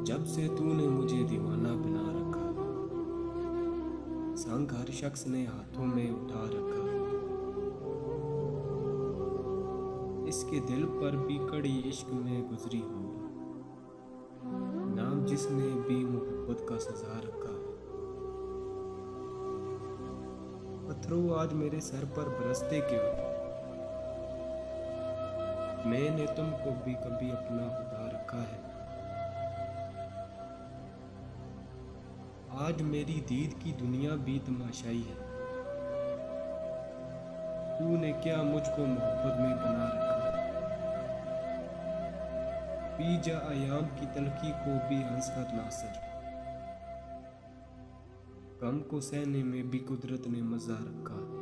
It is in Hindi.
जब से तूने मुझे दीवाना बना रखा, संग हर शख्स ने हाथों में उठा रखा। इसके दिल पर भी कड़ी इश्क में गुजरी होगी, नाम जिसने भी मोहब्बत का सजा रखा है। पत्थरों आज मेरे सर पर बरसते क्यों? मैंने तुमको भी कभी अपना खुदा रखा है। आज मेरी दीद की दुनिया भी तमाशाई है। तूने क्या मुझको मोहब्बत में बना रखा है। पी जा अयाम की तलखी को भी हंसकर नासर, गम को सहने में भी कुदरत ने मजा रखा है।